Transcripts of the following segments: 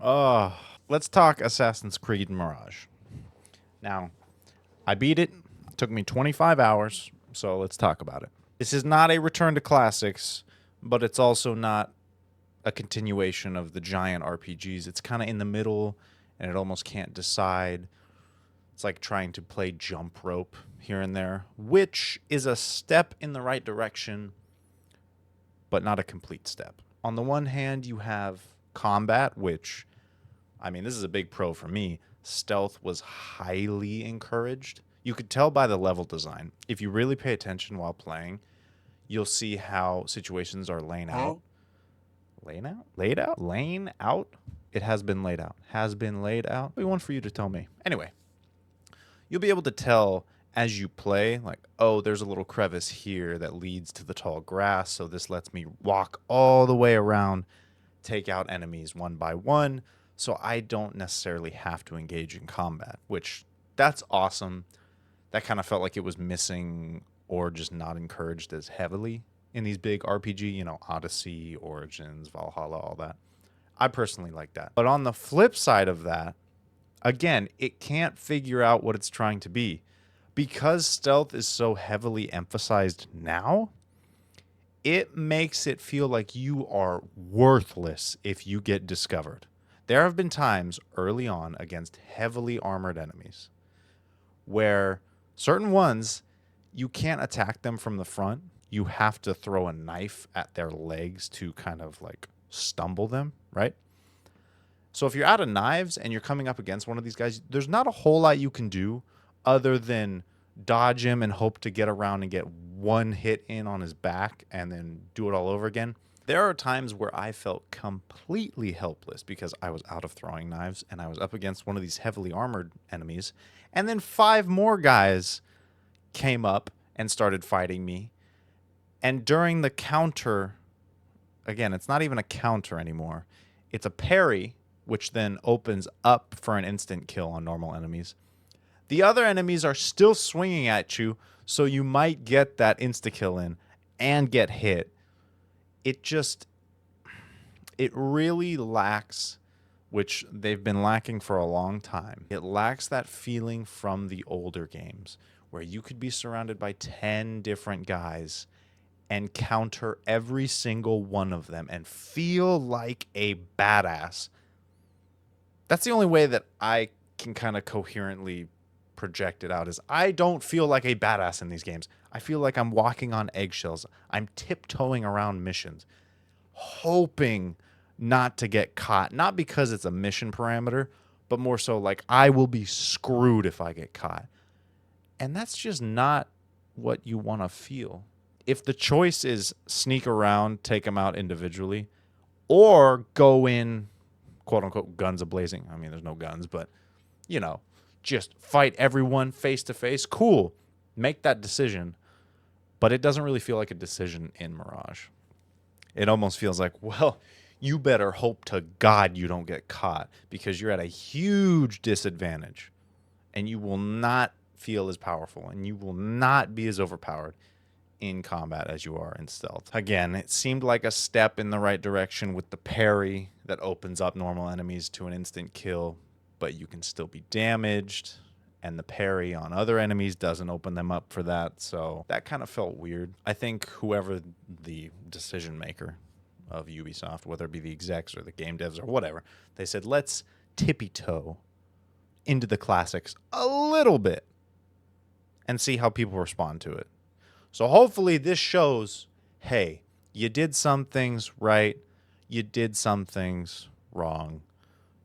Uh, let's talk Assassin's Creed Mirage. Now, I beat it. It took me 25 hours, so let's talk about it. This is not a return to classics, but it's also not a continuation of the giant RPGs. It's kind of in the middle, and it almost can't decide. It's like trying to play jump rope here and there, which is a step in the right direction, but not a complete step. On the one hand, you have combat, which, I mean, this is a big pro for me. Stealth was highly encouraged. You could tell by the level design. If you really pay attention while playing, you'll see how situations are laying out. Laying out? Laid out? Laying out? It has been laid out. Has been laid out? We want for you to tell me. Anyway, you'll be able to tell as you play, like, oh, there's a little crevice here that leads to the tall grass, so this lets me walk all the way around, take out enemies one by one, so I don't necessarily have to engage in combat, which that's awesome. That kind of felt like it was missing or just not encouraged as heavily in these big RPG, Odyssey, Origins, Valhalla, all that. I personally like that. But on the flip side of that, again, it can't figure out what it's trying to be. Because stealth is so heavily emphasized now, it makes it feel like you are worthless if you get discovered. There have been times early on against heavily armored enemies where certain ones, you can't attack them from the front. You have to throw a knife at their legs to kind of like stumble them, right? So if you're out of knives and you're coming up against one of these guys, there's not a whole lot you can do other than dodge him and hope to get around and get one hit in on his back and then do it all over again. There are times where I felt completely helpless because I was out of throwing knives and I was up against one of these heavily armored enemies. And then 5 more guys came up and started fighting me. And during the counter, again, it's not even a counter anymore. It's a parry, which then opens up for an instant kill on normal enemies. The other enemies are still swinging at you, so you might get that insta-kill in and get hit. It really lacks, which they've been lacking for a long time. It lacks that feeling from the older games where you could be surrounded by 10 different guys and counter every single one of them and feel like a badass. That's the only way that I can kind of coherently project it out is I don't feel like a badass in these games. I feel like I'm walking on eggshells. I'm tiptoeing around missions, hoping not to get caught. Not because it's a mission parameter, but more so like I will be screwed if I get caught. And that's just not what you want to feel. If the choice is sneak around, take them out individually, or go in, quote unquote, guns a-blazing. I mean, there's no guns, but, just fight everyone face to face. Cool. Make that decision. But it doesn't really feel like a decision in Mirage. It almost feels like, well, you better hope to God you don't get caught because you're at a huge disadvantage and you will not feel as powerful and you will not be as overpowered in combat as you are in stealth. Again, it seemed like a step in the right direction with the parry that opens up normal enemies to an instant kill, but you can still be damaged, and the parry on other enemies doesn't open them up for that, so that kind of felt weird. I think whoever the decision maker of Ubisoft, whether it be the execs or the game devs or whatever, they said, let's tippy-toe into the classics a little bit and see how people respond to it. So hopefully this shows, hey, you did some things right, you did some things wrong,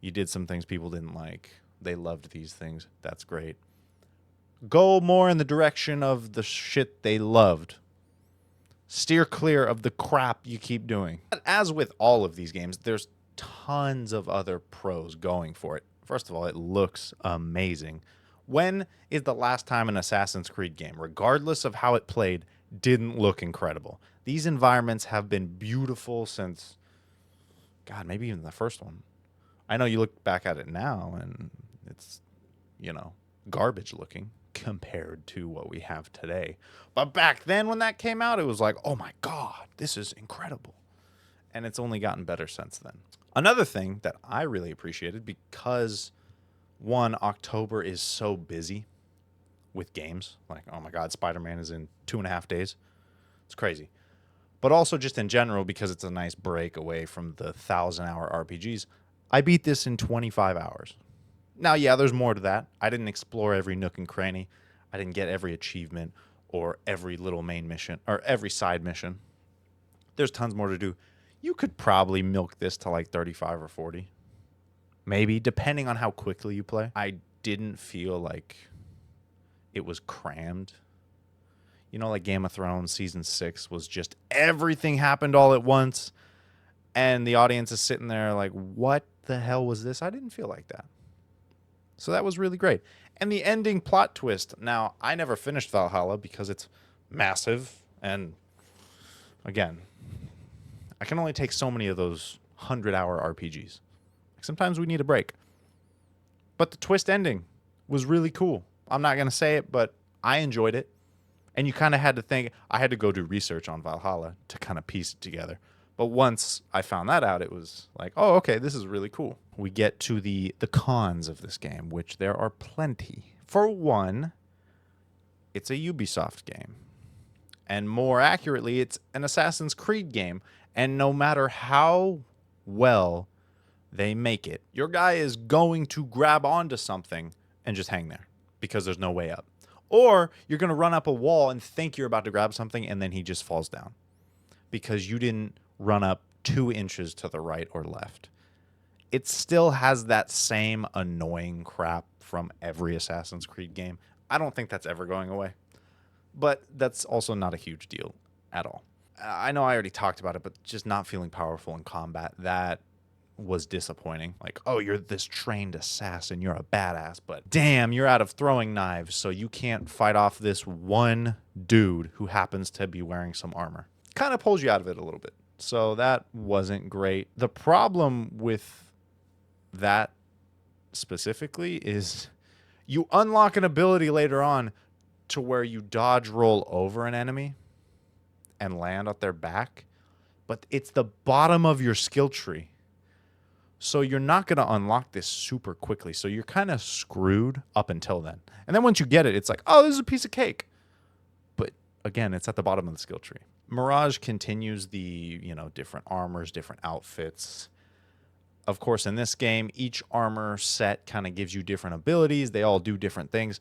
you did some things people didn't like, they loved these things, that's great. Go more in the direction of the shit they loved. Steer clear of the crap you keep doing. As with all of these games, there's tons of other pros going for it. First of all, it looks amazing. When is the last time an Assassin's Creed game, regardless of how it played, didn't look incredible? These environments have been beautiful since, God, maybe even the first one. I know you look back at it now and it's, garbage looking compared to what we have today. But back then when that came out, it was like, oh my God, this is incredible. And it's only gotten better since then. Another thing that I really appreciated, because one, October is so busy with games. Like, oh my God, Spider-Man is in 2.5 days. It's crazy. But also just in general, because it's a nice break away from the 1,000-hour RPGs, I beat this in 25 hours. Now, yeah, there's more to that. I didn't explore every nook and cranny. I didn't get every achievement or every little main mission or every side mission. There's tons more to do. You could probably milk this to like 35 or 40. Maybe, depending on how quickly you play. I didn't feel like it was crammed. You know, like Game of Thrones season 6 was just everything happened all at once, and the audience is sitting there like, what the hell was this? I didn't feel like that. So that was really great. And the ending plot twist. Now, I never finished Valhalla because it's massive, and again, I can only take so many of those 100-hour RPGs. Sometimes we need a break. But the twist ending was really cool. I'm not going to say it, but I enjoyed it. And you kind of had to think, I had to go do research on Valhalla to kind of piece it together. But once I found that out, it was like, oh, okay, this is really cool. We get to the cons of this game, which there are plenty. For one, it's a Ubisoft game. And more accurately, it's an Assassin's Creed game. And no matter how well they make it, your guy is going to grab onto something and just hang there because there's no way up. Or you're going to run up a wall and think you're about to grab something, and then he just falls down because you didn't run up 2 inches to the right or left. It still has that same annoying crap from every Assassin's Creed game. I don't think that's ever going away. But that's also not a huge deal at all. I know I already talked about it, but just not feeling powerful in combat, that was disappointing. Like, oh, you're this trained assassin, you're a badass, but damn, you're out of throwing knives, so you can't fight off this one dude who happens to be wearing some armor. Kind of pulls you out of it a little bit. So that wasn't great. The problem with that specifically is you unlock an ability later on to where you dodge roll over an enemy and land at their back, but it's the bottom of your skill tree. So you're not going to unlock this super quickly. So you're kind of screwed up until then. And then once you get it, it's like, oh, this is a piece of cake. But again, it's at the bottom of the skill tree. Mirage continues the, different armors, different outfits. Of course, in this game, each armor set kind of gives you different abilities. They all do different things.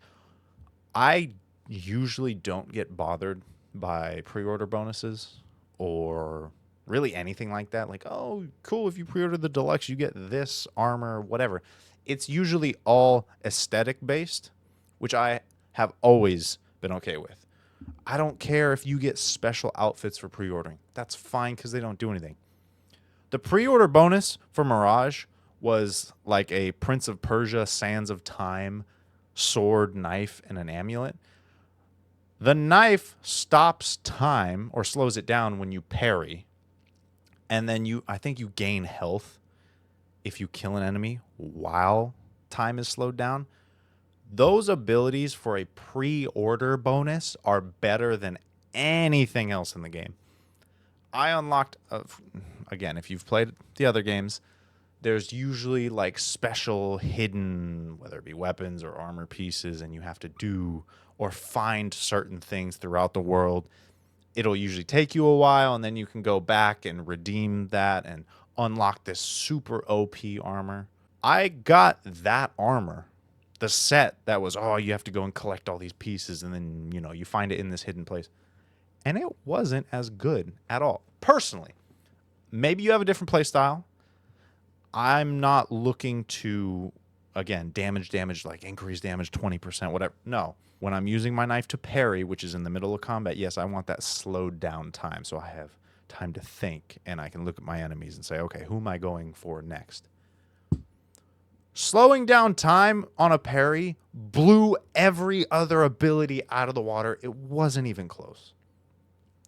I usually don't get bothered by pre-order bonuses or really anything like that. Like, oh, cool, if you pre-order the deluxe, you get this armor, whatever. It's usually all aesthetic based, which I have always been okay with. I don't care if you get special outfits for pre-ordering. That's fine because they don't do anything. The pre-order bonus for Mirage was like a Prince of Persia, Sands of Time, sword, knife, and an amulet. The knife stops time or slows it down when you parry. And then I think you gain health if you kill an enemy while time is slowed down. Those abilities for a pre-order bonus are better than anything else in the game. I unlocked, again, if you've played the other games, there's usually like special hidden, whether it be weapons or armor pieces, and you have to do or find certain things throughout the world. It'll usually take you a while, and then you can go back and redeem that and unlock this super OP armor. I got that armor, the set that was, oh, you have to go and collect all these pieces, and then, you find it in this hidden place. And it wasn't as good at all. Personally, maybe you have a different play style. I'm not looking to, again, damage, like increase damage 20%, whatever. No. When I'm using my knife to parry, which is in the middle of combat, yes, I want that slowed down time so I have time to think and I can look at my enemies and say, okay, who am I going for next? Slowing down time on a parry blew every other ability out of the water. It wasn't even close.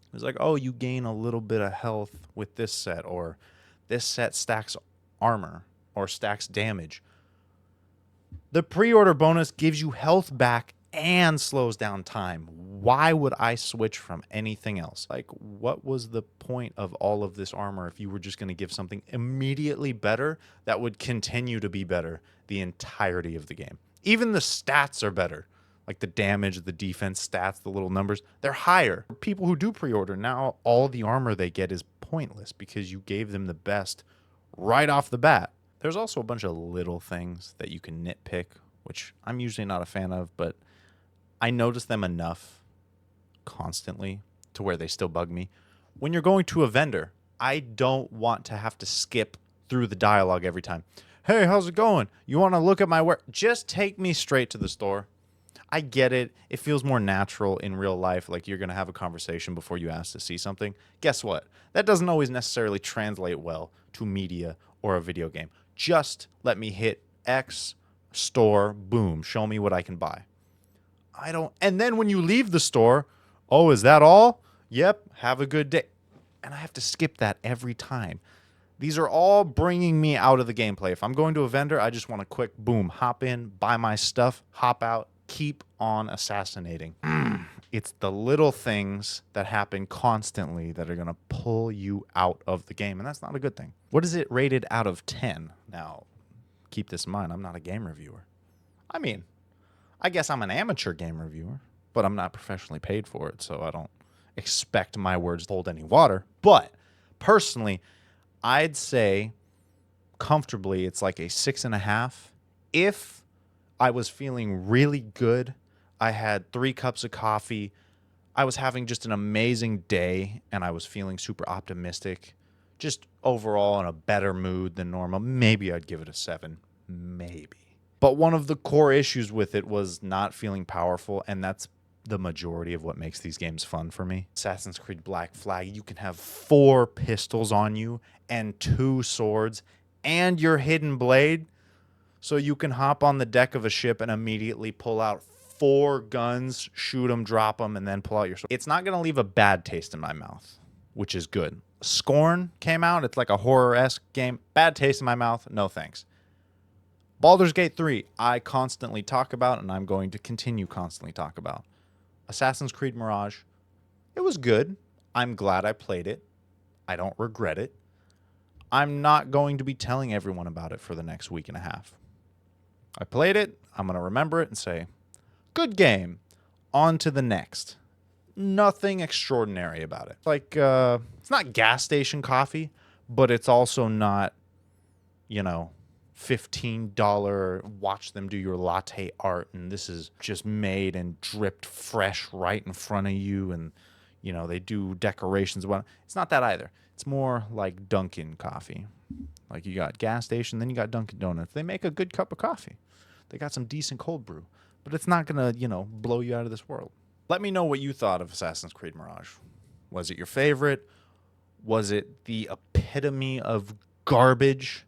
It was like, oh, you gain a little bit of health with this set, or this set stacks armor or stacks damage. The pre-order bonus gives you health back and slows down time Why would I switch from anything else? Like, what was the point of all of this armor if you were just going to give something immediately better that would continue to be better the entirety of the game? Even the stats are better. Like the damage, the defense stats, the little numbers, they're higher. People who do pre-order, now all the armor they get is pointless because you gave them the best right off the bat. There's also a bunch of little things that you can nitpick, which I'm usually not a fan of, but I notice them enough constantly to where they still bug me. When you're going to a vendor, I don't want to have to skip through the dialogue every time. Hey, how's it going? You want to look at my work? Just take me straight to the store. I get it. It feels more natural in real life, like you're going to have a conversation before you ask to see something. Guess what? That doesn't always necessarily translate well to media or a video game. Just let me hit X, store, boom, show me what I can buy. And then when you leave the store, oh, is that all? Yep, have a good day. And I have to skip that every time. These are all bringing me out of the gameplay. If I'm going to a vendor, I just want a quick boom, hop in, buy my stuff, hop out, keep on assassinating. It's the little things that happen constantly that are going to pull you out of the game, and that's not a good thing. What is it rated out of 10? Now, keep this in mind, I'm not a game reviewer. I mean, I guess I'm an amateur game reviewer, but I'm not professionally paid for it, so I don't expect my words to hold any water. But personally, I'd say comfortably it's like a 6.5. If I was feeling really good, I had 3 cups of coffee, I was having just an amazing day, and I was feeling super optimistic, just overall in a better mood than normal, maybe I'd give it a 7. Maybe. But one of the core issues with it was not feeling powerful, and that's the majority of what makes these games fun for me. Assassin's Creed Black Flag, you can have 4 pistols on you and 2 swords and your hidden blade, so you can hop on the deck of a ship and immediately pull out 4 guns, shoot them, drop them, and then pull out your sword. It's not going to leave a bad taste in my mouth, which is good. Scorn came out. It's like a horror-esque game. Bad taste in my mouth. No thanks. Baldur's Gate 3, I constantly talk about, and I'm going to continue constantly talk about. Assassin's Creed Mirage, it was good. I'm glad I played it. I don't regret it. I'm not going to be telling everyone about it for the next week and a half. I played it. I'm going to remember it and say, good game. On to the next. Nothing extraordinary about it. Like, it's not gas station coffee, but it's also not, $15 watch them do your latte art, and this is just made and dripped fresh right in front of you, and they do decorations. It's not that either. It's more like Dunkin' coffee. Like, you got gas station, then you got Dunkin' Donuts. They make a good cup of coffee. They got some decent cold brew, but it's not gonna blow you out of this world. Let me know what you thought of Assassin's Creed Mirage. Was it your favorite? Was it the epitome of garbage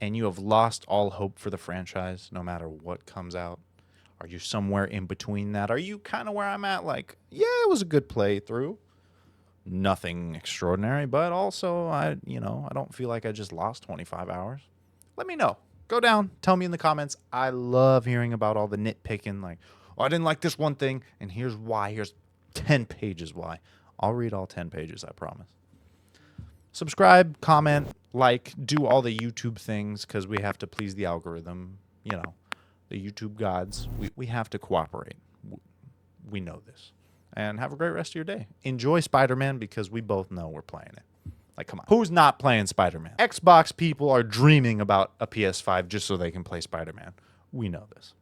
and you have lost all hope for the franchise no matter what comes out? Are you somewhere in between that? Are you kind of where I'm at? Like, yeah, it was a good playthrough. Nothing extraordinary, but also I don't feel like I just lost 25 hours. Let me know. Go down. Tell me in the comments. I love hearing about all the nitpicking. Like, oh, I didn't like this one thing, and here's why. Here's 10 pages why. I'll read all 10 pages, I promise. Subscribe, comment, like, do all the YouTube things because we have to please the algorithm. The YouTube gods. We have to cooperate. We know this. And have a great rest of your day. Enjoy Spider-Man because we both know we're playing it. Like, come on. Who's not playing Spider-Man? Xbox people are dreaming about a PS5 just so they can play Spider-Man. We know this.